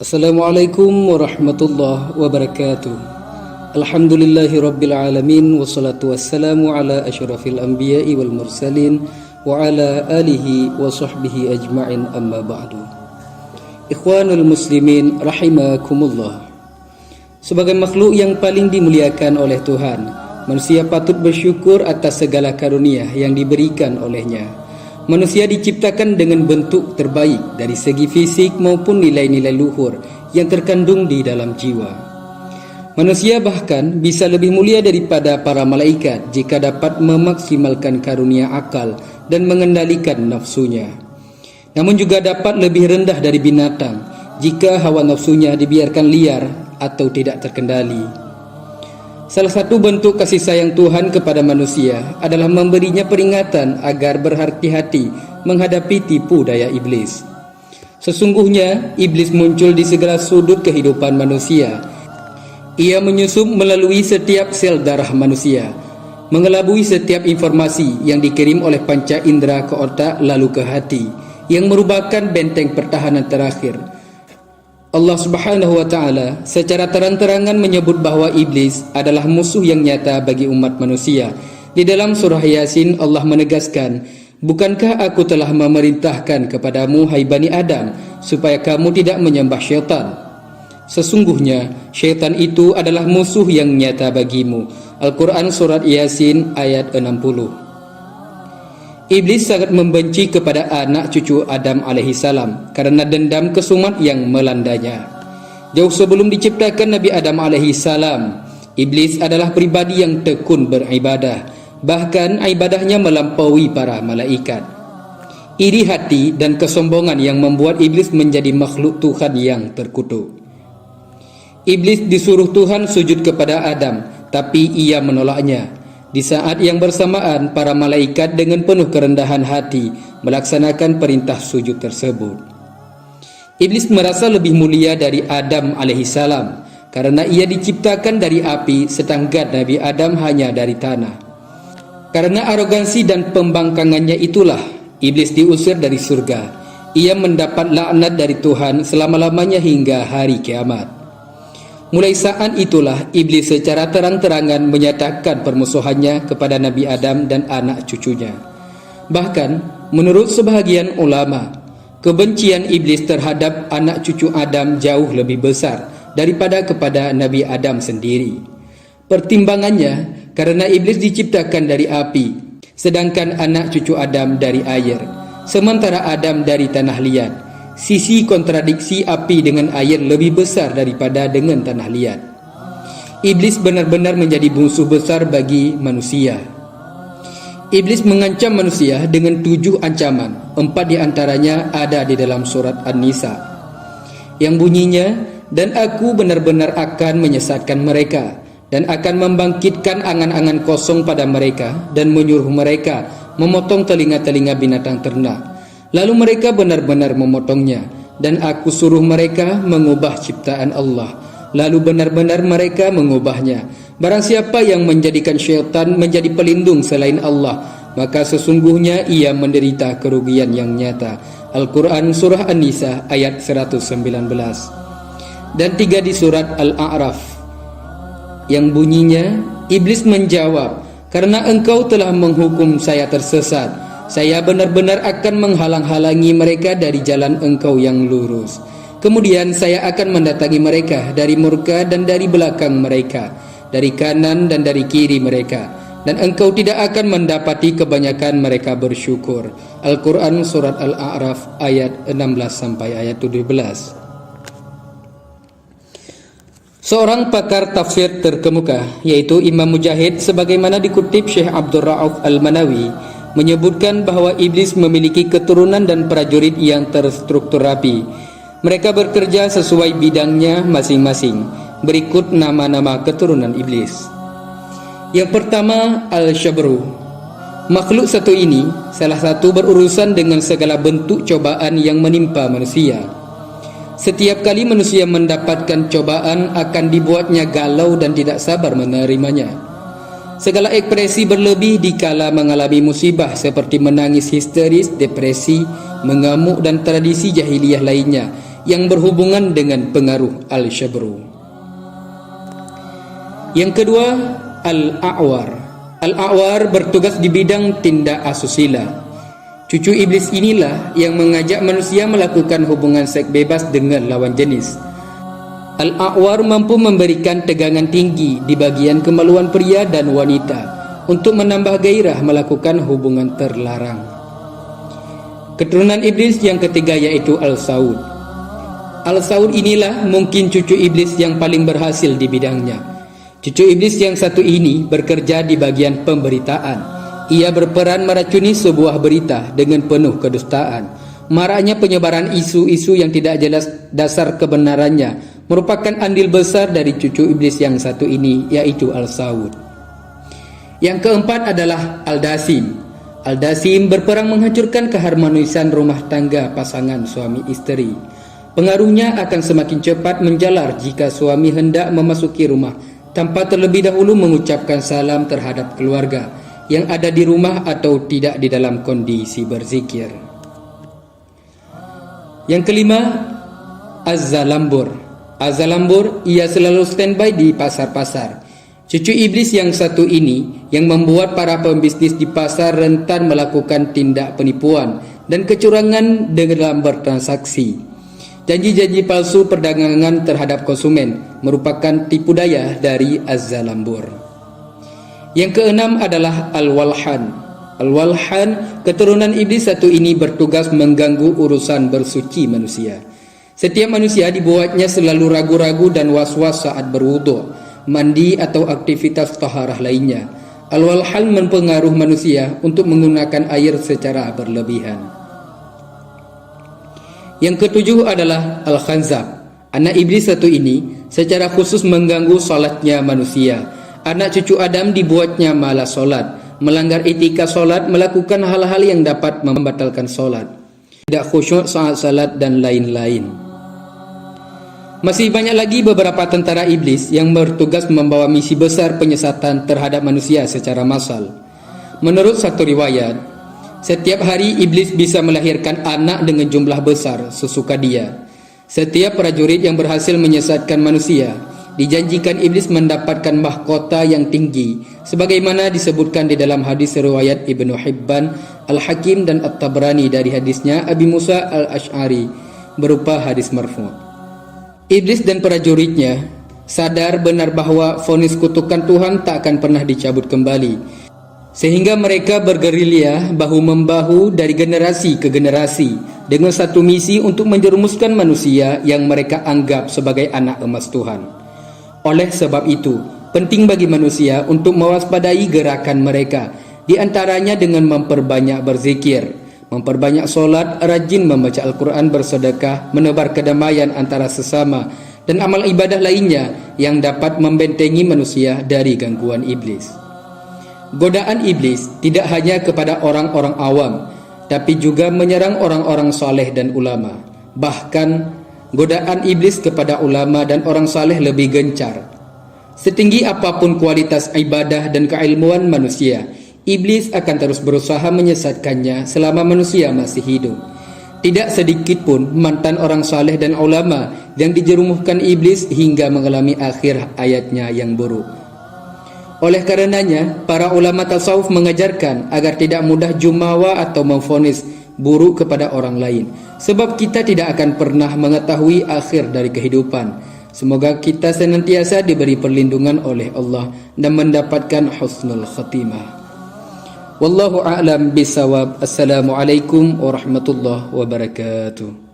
Assalamualaikum warahmatullahi wabarakatuh. Alhamdulillahi rabbil alamin, wassalatu wassalamu ala asyrafil anbiya'i wal mursalin wa ala alihi wa sahbihi ajma'in, amma ba'du. Ikhwanul muslimin rahimakumullah. Sebagai makhluk yang paling dimuliakan oleh Tuhan, manusia patut bersyukur atas segala karunia yang diberikan olehnya. Manusia diciptakan dengan bentuk terbaik dari segi fisik maupun nilai-nilai luhur yang terkandung di dalam jiwa. Manusia bahkan bisa lebih mulia daripada para malaikat jika dapat memaksimalkan karunia akal dan mengendalikan nafsunya. Namun juga dapat lebih rendah dari binatang jika hawa nafsunya dibiarkan liar atau tidak terkendali. Salah satu bentuk kasih sayang Tuhan kepada manusia adalah memberinya peringatan agar berhati-hati menghadapi tipu daya iblis. Sesungguhnya iblis muncul di segala sudut kehidupan manusia. Ia menyusup melalui setiap sel darah manusia, mengelabui setiap informasi yang dikirim oleh panca indera ke otak lalu ke hati, yang merupakan benteng pertahanan terakhir. Allah Subhanahu wa Ta'ala secara terang-terangan menyebut bahwa iblis adalah musuh yang nyata bagi umat manusia. Di dalam surah Yasin, Allah menegaskan, "Bukankah aku telah memerintahkan kepadamu, hai Bani Adam, supaya kamu tidak menyembah syaitan? Sesungguhnya syaitan itu adalah musuh yang nyata bagimu." Al-Quran Surat Yasin ayat 60. Iblis sangat membenci kepada anak cucu Adam alaihissalam karena dendam kesumat yang melandanya. Jauh sebelum diciptakan Nabi Adam alaihissalam, iblis adalah pribadi yang tekun beribadah, bahkan ibadahnya melampaui para malaikat. Iri hati dan kesombongan yang membuat iblis menjadi makhluk Tuhan yang terkutuk. Iblis disuruh Tuhan sujud kepada Adam, tapi ia menolaknya. Di saat yang bersamaan, para malaikat dengan penuh kerendahan hati melaksanakan perintah sujud tersebut. Iblis merasa lebih mulia dari Adam alaihissalam karena ia diciptakan dari api, sedangkan Nabi Adam hanya dari tanah. Karena arogansi dan pembangkangannya itulah iblis diusir dari surga. Ia mendapat laknat dari Tuhan selama-lamanya hingga hari kiamat. Mulai saat itulah iblis secara terang-terangan menyatakan permusuhannya kepada Nabi Adam dan anak cucunya. Bahkan menurut sebahagian ulama, kebencian iblis terhadap anak cucu Adam jauh lebih besar daripada kepada Nabi Adam sendiri. Pertimbangannya karena iblis diciptakan dari api, sedangkan anak cucu Adam dari air, sementara Adam dari tanah liat. Sisi kontradiksi api dengan air lebih besar daripada dengan tanah liat. Iblis benar-benar menjadi musuh besar bagi manusia. Iblis mengancam manusia dengan 7 ancaman. 4 diantaranya ada di dalam surat An-Nisa, yang bunyinya, "Dan aku benar-benar akan menyesatkan mereka, dan akan membangkitkan angan-angan kosong pada mereka, dan menyuruh mereka memotong telinga-telinga binatang ternak. Lalu mereka benar-benar memotongnya, dan aku suruh mereka mengubah ciptaan Allah. Lalu benar-benar mereka mengubahnya. Barang siapa yang menjadikan syaitan menjadi pelindung selain Allah, maka sesungguhnya ia menderita kerugian yang nyata." Al-Quran Surah An-Nisa ayat 119. Dan 3 di surat Al-A'raf, yang bunyinya, iblis menjawab, "Karena engkau telah menghukum saya tersesat, saya benar-benar akan menghalang-halangi mereka dari jalan engkau yang lurus. Kemudian saya akan mendatangi mereka dari murka dan dari belakang mereka, dari kanan dan dari kiri mereka, dan engkau tidak akan mendapati kebanyakan mereka bersyukur." Al-Quran Surat Al-A'raf ayat 16 sampai ayat 17. Seorang pakar tafsir terkemuka, yaitu Imam Mujahid, sebagaimana dikutip Syekh Abdul Ra'uf Al-Manawi, menyebutkan bahwa iblis memiliki keturunan dan prajurit yang terstruktur rapi. Mereka bekerja sesuai bidangnya masing-masing. Berikut nama-nama keturunan iblis. Yang pertama, Al-Syabru. Makhluk satu ini salah satu berurusan dengan segala bentuk cobaan yang menimpa manusia. Setiap kali manusia mendapatkan cobaan akan dibuatnya galau dan tidak sabar menerimanya. Segala ekspresi berlebih dikala mengalami musibah seperti menangis histeris, depresi, mengamuk dan tradisi jahiliyah lainnya yang berhubungan dengan pengaruh al-syabru. Yang kedua, al-a'war. Al-a'war bertugas di bidang tindak asusila. Cucu iblis inilah yang mengajak manusia melakukan hubungan seks bebas dengan lawan jenis. Al-a'war mampu memberikan tegangan tinggi di bagian kemaluan pria dan wanita untuk menambah gairah melakukan hubungan terlarang. Keturunan iblis yang ketiga yaitu Al-Saud. Al-Saud inilah mungkin cucu iblis yang paling berhasil di bidangnya. Cucu iblis yang satu ini bekerja di bagian pemberitaan. Ia berperan meracuni sebuah berita dengan penuh kedustaan. Maraknya penyebaran isu-isu yang tidak jelas dasar kebenarannya merupakan andil besar dari cucu iblis yang satu ini, yaitu Al-Saud. Yang keempat adalah Al-Dasim. Al-Dasim berperang menghancurkan keharmonisan rumah tangga pasangan suami istri. Pengaruhnya akan semakin cepat menjalar jika suami hendak memasuki rumah tanpa terlebih dahulu mengucapkan salam terhadap keluarga yang ada di rumah atau tidak di dalam kondisi berzikir. Yang kelima, Az-Zalambur. Az-Zalambur ia selalu standby di pasar-pasar. Cucu iblis yang satu ini yang membuat para pembisnis di pasar rentan melakukan tindak penipuan dan kecurangan dalam bertransaksi. Janji-janji palsu perdagangan terhadap konsumen merupakan tipu daya dari Az-Zalambur. Yang keenam adalah Al-Walhan. Al-Walhan, keturunan iblis satu ini bertugas mengganggu urusan bersuci manusia. Setiap manusia dibuatnya selalu ragu-ragu dan was-was saat berwudu, mandi atau aktivitas taharah lainnya. Al-Walhan mempengaruhi manusia untuk menggunakan air secara berlebihan. Yang ketujuh adalah Al-Khanzab. Anak iblis satu ini secara khusus mengganggu salatnya manusia. Anak cucu Adam dibuatnya malas solat, melanggar etika solat, melakukan hal-hal yang dapat membatalkan solat, tidak khusyuk saat salat dan lain-lain. Masih banyak lagi beberapa tentara iblis yang bertugas membawa misi besar penyesatan terhadap manusia secara massal. Menurut satu riwayat, setiap hari iblis bisa melahirkan anak dengan jumlah besar sesuka dia. Setiap prajurit yang berhasil menyesatkan manusia dijanjikan iblis mendapatkan mahkota yang tinggi, sebagaimana disebutkan di dalam hadis riwayat Ibnu Hibban, Al-Hakim dan At-Tabrani dari hadisnya Abi Musa Al-Asy'ari berupa hadis marfu'. Iblis dan prajuritnya sadar benar bahwa vonis kutukan Tuhan tak akan pernah dicabut kembali, sehingga mereka bergerilya bahu-membahu dari generasi ke generasi dengan satu misi untuk menjerumuskan manusia yang mereka anggap sebagai anak emas Tuhan. Oleh sebab itu, penting bagi manusia untuk mewaspadai gerakan mereka, di antaranya dengan memperbanyak berzikir, memperbanyak solat, rajin membaca Al-Quran, bersedekah, menebar kedamaian antara sesama, dan amal ibadah lainnya yang dapat membentengi manusia dari gangguan iblis. Godaan iblis tidak hanya kepada orang-orang awam, tapi juga menyerang orang-orang saleh dan ulama. Bahkan godaan iblis kepada ulama dan orang saleh lebih gencar. Setinggi apapun kualitas ibadah dan keilmuan manusia, iblis akan terus berusaha menyesatkannya selama manusia masih hidup. Tidak sedikit pun mantan orang saleh dan ulama yang dijerumuhkan iblis hingga mengalami akhir hayatnya yang buruk. Oleh karenanya, para ulama tasawuf mengajarkan agar tidak mudah jumawa atau memvonis buruk kepada orang lain, sebab kita tidak akan pernah mengetahui akhir dari kehidupan. Semoga kita senantiasa diberi perlindungan oleh Allah dan mendapatkan husnul khatimah. Wallahu a'lam bisawab. Assalamualaikum warahmatullahi wabarakatuh.